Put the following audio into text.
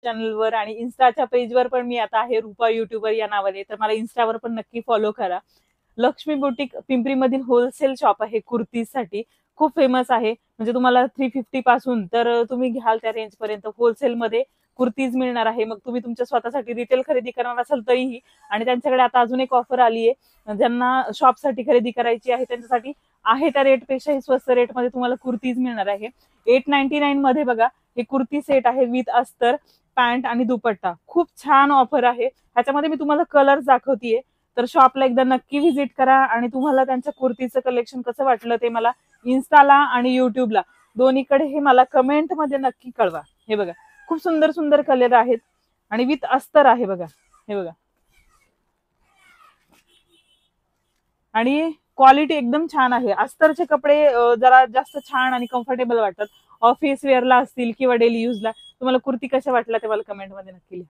चॅनलवर आणि इन्स्टाच्या पेजवर पण मी आता आहे, रूपा युट्यूबर या नावाने, तर मला इन्स्टावर पण नक्की फॉलो करा. लक्ष्मी बुटीक पिंपरी मधील होलसेल शॉप आहे कुर्तीसाठी, खूप फेमस आहे. म्हणजे तुम्हाला 350 पासून तर तुम्ही घ्याल त्या रेंज पर्यंत होलसेलमध्ये कुर्तीज मिळणार आहे. मग तुम्ही तुमच्या स्वतःसाठी रिटेल खरेदी करणार असाल तरीही. आणि त्यांच्याकडे आता अजून एक ऑफर आली आहे, ज्यांना शॉपसाठी खरेदी करायची आहे त्यांच्यासाठी आहे त्या रेटपेक्षाही स्वस्त रेटमध्ये तुम्हाला कुर्तीज मिळणार आहे. 899 मध्ये बघा हे कुर्ती सेट आहे विथ अस्तर, पॅन्ट आणि दुपट्टा. खूप छान ऑफर आहे. ह्याच्यामध्ये मी तुम्हाला कलर दाखवतीये, तर शॉपला एकदा नक्की व्हिजिट करा आणि तुम्हाला त्यांच्या कुर्तीचं कलेक्शन कसं वाटलं ते मला इन्स्टाला आणि युट्यूबला दोन्हीकडे हे मला कमेंट मध्ये नक्की कळवा. हे बघा खूप सुंदर सुंदर कलर आहेत आणि विथ अस्तर आहे बघा. हे बघा आणि क्वालिटी एकदम छान आहे. अस्तरचे कपडे जरा जास्त छान आणि कम्फर्टेबल वाटतात. ऑफिस वेअरला असतील किंवा डेली यूजला. तुम्हाला कुर्ती कशा वाटल्या ते मला कमेंट मध्ये नक्की लिहा.